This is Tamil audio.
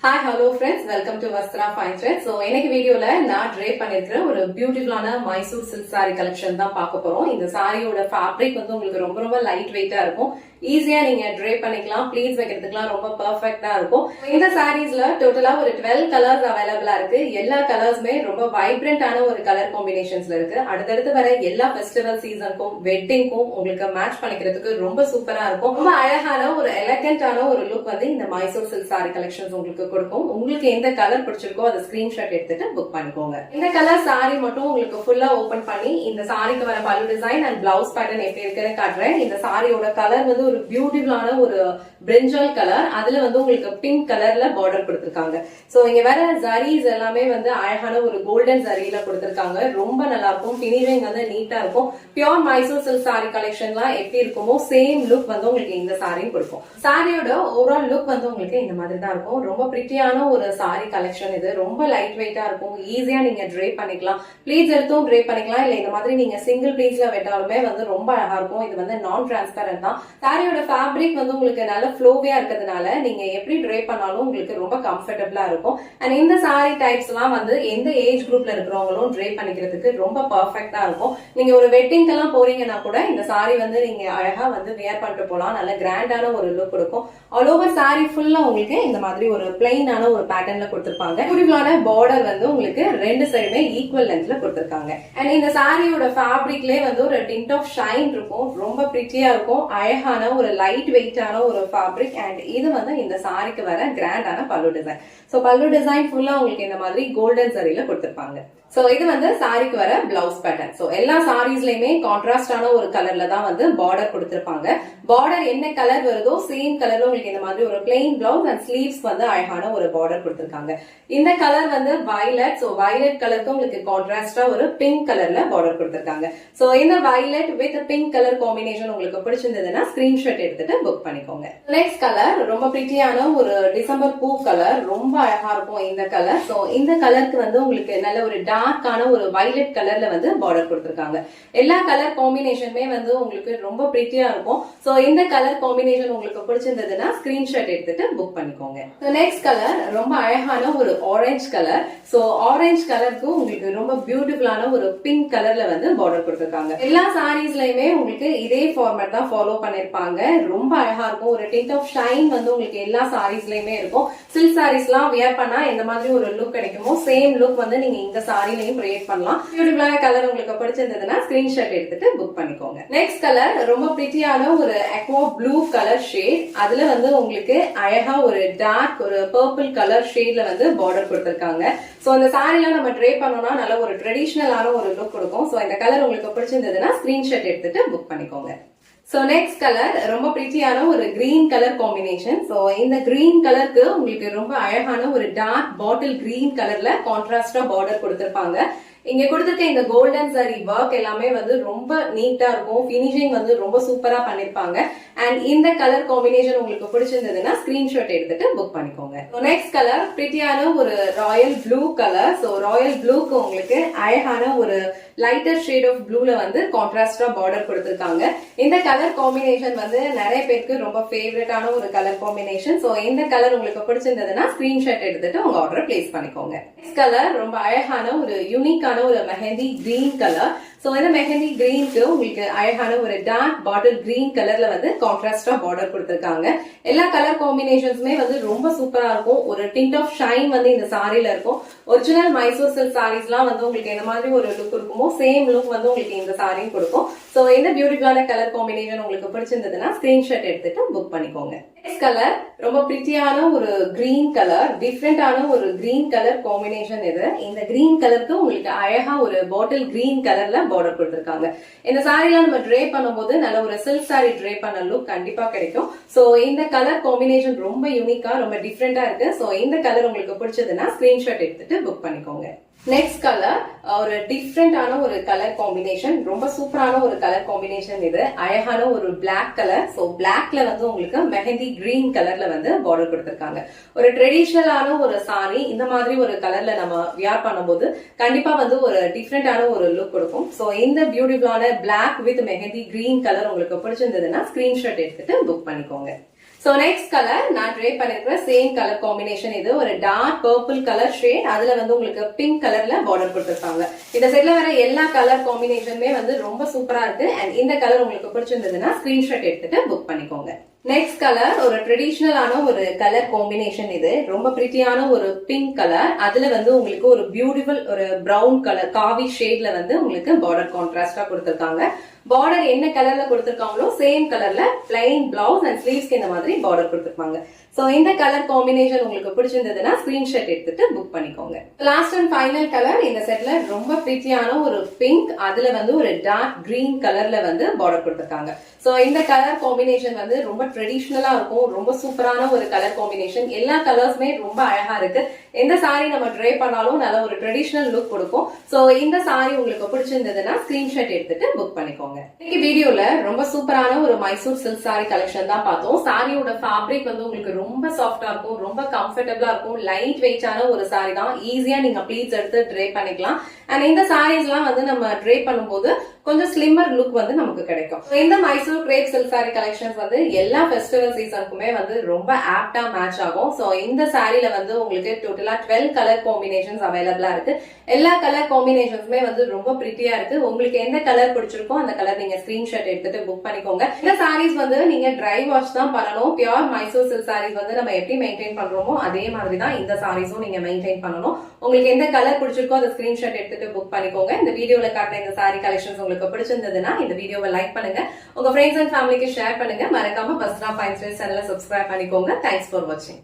Hi hello friends, welcome to Vastra fine thread. So இன்னைக்கு வீடியோல நான் ட்ரேப் பண்ணிருக்கிற ஒரு பியூட்டிஃபுல்லான மைசூர் சில்க் சாரி கலெக்ஷன் தான் பார்க்க போறோம். இந்த சாரியோட ஃபேப்ரிக் வந்து உங்களுக்கு ரொம்ப ரொம்ப லைட் வெயிட்டா இருக்கும். ஈஸியா நீங்க ட்ரேப் பண்ணிக்கலாம், ப்ளீட்ஸ் வைக்கிறதுக்குலாம் ரொம்ப பெர்ஃபெக்ட்டா இருக்கும். இந்த சாரீஸ்ல டோட்டலா ஒரு 12 கலர்ஸ் அவைலபிளா இருக்கு. எல்லா கலர்ஸுமே ரொம்ப வைப்ரண்டான ஒரு கலர் காம்பினேஷன்ஸ்ல இருக்கு. அடுத்தடுத்து வர எல்லா ஃபெஸ்டிவல் சீசனுக்கும் வெட்டிங்க்கும் உங்களுக்கு மேட்ச் பண்ணிக்கிறதுக்கு ரொம்ப சூப்பரா இருக்கும். ரொம்ப அழகான ஒரு எலகண்டான ஒரு லுக் வந்து இந்த மைசூர் சில்க் சாரி கலெக்ஷன்ஸ் உங்களுக்கு கொடுக்கும். உங்களுக்கு எந்த கலர் பிடிச்சிருக்கோ அதை ஸ்கிரீன்ஷாட் எடுத்துட்டு புக் பண்ணிக்கோங்க. இந்த கலர் சாரி மட்டும் உங்களுக்கு ஃபுல்லா ஓபன் பண்ணி இந்த சாரிக்கு வர பல்லு டிசைன் அண்ட் பிளவுஸ் பேட்டர்ன் எப்படி இருக்குன்னு காட்டுறேன். இந்த சாரியோட கலர் வந்து ஒரு பியூட்டிஃபுல்லான ஒரு பிரிஞ்சால் கலர், அதுல வந்து உங்களுக்கு பிங்க் கலர்ல பார்டர் கொடுத்திருக்காங்க. சோ இங்க வர ஜரீஸ் எல்லாமே வந்து அழகான ஒரு கோல்டன் ஜரியில கொடுத்திருக்காங்க. ரொம்ப நல்லா இருக்கும், பினிஷிங் வந்து நீட்டா இருக்கும். பியூர் மைசூர் சில்க் சாரி கலெக்ஷன்லாம் எப்படி இருக்குமோ சேம் லுக் வந்து உங்களுக்கு இந்த சாரியும் கொடுக்கும். சாரியோட ஓவரால் லுக் வந்து உங்களுக்கு இந்த மாதிரி தான் இருக்கும். ரொம்ப பிரிட்டியான ஒரு சாரி கலெக்ஷன் இது. ரொம்ப லைட் வெயிட்டா இருக்கும், ஈஸியா நீங்க ட்ரேப் பண்ணிக்கலாம். ப்ளீட்ஸ் எடுத்தும் ட்ரேப் பண்ணிக்கலாம், இல்ல இந்த மாதிரி நீங்க சிங்கிள் ப்ளீட்ஸ்ல வெட்டாலுமே வந்து ரொம்ப அழகா இருக்கும். இது வந்து நான் டிரான்ஸ்பரண்ட் தான். சாரியோட ஃபேப்ரிக் வந்து உங்களுக்கு நல்ல ஃப்ளோவியா இருக்கிறதுனால நீங்க எப்படி ட்ரேப் பண்ணாலும் உங்களுக்கு ரொம்ப கம்ஃபர்டபிளா இருக்கும். அண்ட் இந்த சாரி டைப்ஸ் எல்லாம் வந்து எந்த ஏஜ் குரூப்ல இருக்கிறவங்களும் ட்ரேப் பண்ணிக்கிறதுக்கு ரொம்ப பர்ஃபெக்டா இருக்கும். நீங்க ஒரு வெட்டிங்க்கு எல்லாம் போறீங்கன்னா கூட இந்த சாரி வந்து நீங்க அழகா வந்து வியர் பண்ணிட்டு போலாம். நல்ல கிராண்டான ஒரு லுக் கொடுக்கும். ஆல் ஓவர் சாரி ஃபுல்லா உங்களுக்கு இந்த மாதிரி ஒரு பிளைனான ஒரு பேட்டர்ன்ல கொடுத்திருப்பாங்க. பியூட்டிஃபுல்லான பார்டர் வந்து உங்களுக்கு ரெண்டு சைடுமே ஈக்குவல் லென்த்ல கொடுத்திருக்காங்க. அண்ட் இந்த சாரியோட ஃபேப்ரிக்லயே வந்து ஒரு டிண்ட் ஆஃப் ஷைன் இருக்கும். ரொம்ப பிரிட்டியா இருக்கும். அழகான ஒரு லைட் வெயிட்டான ஒரு ஃபேப்ரிக். அண்ட் இது வந்து இந்த சாரிக்கு வர கிராண்டான பல்லு டிசைன். சோ பல்லு டிசைன் ஃபுல்லா உங்களுக்கு இந்த மாதிரி கோல்டன் சரியில கொடுத்திருப்பாங்க. சோ இது வந்து சாரிக்கு வர பிளவுஸ் பேட்டர்ன். சோ எல்லா சாரீஸ்லயுமே கான்ட்ராஸ்டான ஒரு கலர்ல தான் வந்து பார்டர் கொடுத்திருப்பாங்க. பார்டர் என்ன கலர் வருதோ சேம் கலர்ல உங்களுக்கு இந்த மாதிரி ஒரு பிளெயின் பிளவுஸ் அண்ட் ஸ்லீவ்ஸ் வந்து அழகான ஒரு பார்டர் கொடுத்திருக்காங்க. இந்த கலர் வந்து வயலட். சோ வயலட் கலருக்கு உங்களுக்கு கான்ட்ராஸ்டா ஒரு பிங்க் கலர்ல பார்டர் கொடுத்திருக்காங்க. சோ இந்த violet with pink colour combination உங்களுக்கு பிடிச்சிருந்ததுன்னா ஸ்கிரீன்ஷாட் எடுத்துட்டு புக் பண்ணிக்கோங்க. நெக்ஸ்ட் கலர் ரொம்ப பிரிட்டியான ஒரு டிசம்பர் பூ கலர். ரொம்ப அழகா இருக்கும் இந்த கலர். சோ இந்த கலருக்கு வந்து உங்களுக்கு நல்ல ஒரு டார்க்கான ஒரு வயலட் கலர்ல வந்து பார்டர் கொடுத்திருக்காங்க. எல்லா கலர் காம்பினேஷனுமே வந்து உங்களுக்கு ரொம்ப பிரிட்டியா இருக்கும். சோ இந்த கலர் காம்பினேஷன் உங்களுக்கு பிடிச்சிருந்ததுன்னா ஸ்கிரீன்ஷாட் எடுத்துட்டு புக் பண்ணிக்கோங்க. நெக்ஸ்ட் கலர் ரொம்ப அழகான ஒரு ஆரஞ்சு கலர். சோ ஆரஞ்சு கலருக்கு உங்களுக்கு ரொம்ப பியூட்டிஃபுல்லான ஒரு பிங்க் கலர்ல வந்து பார்டர் கொடுத்திருக்காங்க. எல்லா சாரீஸ்லயுமே உங்களுக்கு இதே ஃபார்மேட் தான் ஃபாலோ பண்ணிருப்பாங்க. ரொம்ப அழகா இருக்கும். ஒரு டிண்ட் ஆஃப் ஷைன் வந்து உங்களுக்கு எல்லா சாரீஸ்லயுமே இருக்கும். சில்க் சாரீஸ் எல்லாம் வியர் பண்ணா இந்த மாதிரி ஒரு லுக் கிடைக்குமோ சேம் லுக் வந்து நீங்க இந்த சாரிலையும் கிரியேட் பண்ணலாம். பியூட்டிஃபுல்லான கலர் உங்களுக்கு பிடிச்சிருந்ததுன்னா ஸ்கிரீன்ஷாட் எடுத்துட்டு புக் பண்ணிக்கோங்க. நெக்ஸ்ட் கலர் ரொம்ப பிரிட்டியான ஒரு அக்வா ப்ளூ கலர் ஷேட். அதுல வந்து உங்களுக்கு அழகா ஒரு டார்க் ஒரு பர்பிள் கலர் ஷேட்ல வந்து பார்டர் கொடுத்திருக்காங்க. சோ இந்த சாரில நம்ம ட்ரேப் பண்ணோம்னா நல்ல ஒரு ட்ரெடிஷனலான ஒரு லுக் கொடுக்கும். சோ இந்த கலர் உங்களுக்கு பிடிச்சிருந்ததுன்னா ஸ்கிரீன்ஷாட் எடுத்துட்டு புக் பண்ணிக்கோங்க. சோ நெக்ஸ்ட் கலர் ரொம்ப பிரிட்டியான ஒரு கிரீன் கலர் காம்பினேஷன். சோ இந்த கிரீன் கலருக்கு உங்களுக்கு ரொம்ப அழகான ஒரு டார்க் பாட்டில் கிரீன் கலர்ல கான்ட்ராஸ்டா பார்டர் கொடுத்திருப்பாங்க. இங்க கொடுத்திருக்க இந்த கோல்டன் சாரி ஒர்க் எல்லாமே வந்து ரொம்ப நீட்டா இருக்கும். பினிஷிங் வந்து ரொம்ப சூப்பரா பண்ணிருப்பாங்க. அண்ட் இந்த கலர் காம்பினேஷன் உங்களுக்கு பிடிச்சிருந்ததுன்னா ஸ்கிரீன்ஷாட் எடுத்துட்டு புக் பண்ணிக்கோங்க. நெக்ஸ்ட் கலர் பிரிட்டியான ஒரு royal blue colour. So royal ப்ளூக்கு உங்களுக்கு அழகான ஒரு லைட்டர் ஷேட் ஆஃப் ப்ளூல வந்து கான்ட்ராஸ்டா பார்டர் கொடுத்திருக்காங்க. இந்த கலர் காம்பினேஷன் வந்து நிறைய பேருக்கு ரொம்ப ஃபேவரட்டான ஒரு கலர் காம்பினேஷன். சோ இந்த கலர் உங்களுக்கு பிடிச்சிருந்ததுன்னா ஸ்கிரீன்ஷாட் எடுத்துட்டு உங்க ஆர்டர் பிளேஸ் பண்ணிக்கோங்க. நெக்ஸ்ட் கலர் ரொம்ப அழகான ஒரு யூனிக்கான ஒரு மெஹந்தி கிரீன் கலர். சோ இந்த மெஹந்தி கிரீனுக்கு உங்களுக்கு அழகான ஒரு டார்க் பாட்டில் கிரீன் கலர்ல வந்து கான்ட்ராஸ்டா பார்டர் கொடுத்திருக்காங்க. எல்லா கலர் காம்பினேஷன்ஸுமே வந்து ரொம்ப சூப்பரா இருக்கும். ஒரு டிண்ட் ஆஃப் ஷைன் வந்து இந்த சாரில இருக்கும். ஒரிஜினல் மைசூர் சில்க் சாரீஸ் எல்லாம் வந்து உங்களுக்கு இந்த மாதிரி ஒரு லுக் இருக்குமோ சேம் லுக் வந்து உங்களுக்கு இந்த சாரியும் கொடுக்கும். சோ இந்த பியூட்டிஃபுல்லான கலர் காம்பினேஷன் உங்களுக்கு பிடிச்சிருந்ததுன்னா ஸ்கிரீன்ஷாட் எடுத்துட்டு புக் பண்ணிக்கோங்க. நெக்ஸ்ட் கலர் ரொம்ப பிரிட்டியான ஒரு கிரீன் கலர். டிஃப்ரெண்டான ஒரு கிரீன் கலர் காம்பினேஷன் இது. இந்த கிரீன் கலருக்கு உங்களுக்கு அழகா ஒரு பாட்டில் கிரீன் கலர்ல பார்டர் கொடுத்திருக்காங்க. இந்த சாரில நம்ம ட்ரேப் பண்ணும்போது நல்ல ஒரு சில்க் சாரி ட்ரேப் பண்ண லுக் கண்டிப்பா கிடைக்கும். சோ இந்த கலர் காம்பினேஷன் ரொம்ப யூனிக்கா ரொம்ப டிஃப்ரெண்டா இருக்கு. சோ இந்த கலர் உங்களுக்கு பிடிச்சதுன்னா ஸ்கிரீன்ஷாட் எடுத்துட்டு புக் பண்ணிக்கோங்க. நெக்ஸ்ட் கலர் ஒரு டிஃப்ரெண்டான ஒரு கலர் காம்பினேஷன். ரொம்ப சூப்பரான ஒரு கலர் காம்பினேஷன் இது. அழகான ஒரு பிளாக் கலர். சோ பிளாக்ல வந்து உங்களுக்கு மெஹந்தி கிரீன் கலர்ல வந்து பார்டர் கொடுத்திருக்காங்க. ஒரு ட்ரெடிஷனலான ஒரு சாரி இந்த மாதிரி ஒரு கலர்ல நம்ம வியர் பண்ணும்போது கண்டிப்பா வந்து ஒரு டிஃப்ரெண்டான ஒரு லுக் கொடுக்கும். சோ இந்த பியூட்டிஃபுல்லான black with mehndi green colour உங்களுக்கு பிடிச்சிருந்ததுன்னா ஸ்கிரீன்ஷாட் எடுத்துட்டு புக் பண்ணிக்கோங்க. சோ நெக்ஸ்ட் கலர் நான் ட்ரே பண்ணிருக்கிற சேம் கலர் காம்பினேஷன். இது ஒரு டார்க் பர்பிள் கலர் ஷேட். அதுல வந்து உங்களுக்கு பிங்க் கலர்ல பார்டர் கொடுத்திருக்காங்க. இந்த செட்ல வர எல்லா கலர் காம்பினேஷனுமே வந்து ரொம்ப சூப்பரா இருக்கு. அண்ட் இந்த கலர் உங்களுக்கு பிடிச்சிருந்ததுன்னா ஸ்கிரீன்ஷாட் எடுத்துட்டு புக் பண்ணிக்கோங்க. நெக்ஸ்ட் கலர் ஒரு ட்ரெடிஷனலான ஒரு கலர் காம்பினேஷன். இது ரொம்ப பிரிட்டியான ஒரு பிங்க் கலர். அதுல வந்து உங்களுக்கு ஒரு பியூட்டிஃபுல் ஒரு பிரவுன் கலர் காவி ஷேட்ல வந்து உங்களுக்கு பார்டர் கான்ட்ராஸ்டா கொடுத்திருக்காங்க. பார்டர் என்ன கலர்ல கொடுத்திருக்காங்களோ சேம் கலர்ல பிளைன் பிளவுஸ் அண்ட் ஸ்லீவ்ஸ்க்கு இந்த மாதிரி பார்டர் கொடுத்திருப்பாங்க. சோ இந்த கலர் காம்பினேஷன் உங்களுக்கு பிடிச்சிருந்ததுன்னா ஸ்கிரீன்ஷாட் எடுத்துட்டு புக் பண்ணிக்கோங்க. லாஸ்ட் அண்ட் ஃபைனல் கலர் இந்த செட்ல ரொம்ப பிரிட்டியான ஒரு பிங்க். அதுல வந்து ஒரு டார்க் கிரீன் கலர்ல வந்து பார்டர் கொடுத்திருக்காங்க. சோ இந்த கலர் காம்பினேஷன் வந்து ரொம்ப ட்ரெடிஷனலா இருக்கும். ரொம்ப சூப்பரான ஒரு கலர் காம்பினேஷன். எல்லா கலர்ஸ்மே ரொம்ப அழகா இருக்கு. எந்த சாரி நம்ம ட்ரை பண்ணாலும் நல்ல ஒரு ட்ரெடிஷனல் லுக் கொடுக்கும். சோ இந்த சாரி உங்களுக்கு பிடிச்சிருந்ததுன்னா ஸ்கிரீன்ஷாட் எடுத்துட்டு புக் பண்ணிக்கோங்க. இன்னைக்கு வீடியோல ரொம்ப சூப்பரான ஒரு மைசூர் சில்க் சாரி கலெக்ஷன் தான் பார்த்தோம். சாரியோட ஃபேப்ரிக் வந்து உங்களுக்கு ரொம்ப சாஃப்டா இருக்கும், ரொம்ப கம்ஃபர்டபிளா இருக்கும். லைட் வெயிட்டான ஒரு சாரி தான். ஈஸியா நீங்க ப்ளீட்ஸ் எடுத்து ட்ரை பண்ணிக்கலாம். அண்ட் இந்த சாரீஸ் எல்லாம் வந்து நம்ம ட்ரை பண்ணும்போது கொஞ்சம் ஸ்லிம்மர் லுக் வந்து நமக்கு கிடைக்கும். இந்த Mysore grape silk sorry collections வந்து எல்லா ஃபெஸ்டிவல் சீசனுக்குமே வந்து ரொம்ப ஆப்டா மேட்ச் ஆகும். சோ இந்த சாரில வந்து உங்களுக்கு டோட்டலா 12 கலர் காம்பினேஷன்ஸ் அவைலபிளா இருக்கு. எல்லா கலர் காம்பினேஷன்ஸுமே வந்து ரொம்ப பிரிட்டியா இருக்கு. உங்களுக்கு எந்த கலர் பிடிச்சிருக்கோ அந்த கலர் நீங்க ஸ்கிரீன்ஷாட் எடுத்துட்டு புக் பண்ணிக்கோங்க. இந்த சாரீஸ் வந்து நீங்க ட்ரை வாஷ் தான் பண்ணணும். பியூர் மைசூர் சில்க் சாரீஸ் வந்து நம்ம எப்படி மெயின்டைன் பண்றோமோ அதே மாதிரி தான் இந்த சாரீஸும் நீங்க மெயின்டைன் பண்ணணும். உங்களுக்கு எந்த கலர் பிடிச்சிருக்கோ அந்த ஸ்கிரீன்ஷாட் எடுத்துட்டு புக் பண்ணிக்கோங்க. இந்த வீடியோல காட்டுற இந்த சாரி கலெக்ஷன்ஸ் உங்களுக்கு பிடிச்சிருந்ததுன்னா இந்த வீடியோவை லைக் பண்ணுங்க, உங்க ஃப்ரெண்ட்ஸ் அண்ட் ஃபேமிலிக்கு ஷேர் பண்ணுங்க. மறக்காம வஸ்த்ரா ஃபைன் ட்ரெண்ட்ஸ் சேனலை சப்ஸ்கிரைப் பண்ணிக்கோங்க. தேங்க்ஸ் ஃபார் வாட்சிங்.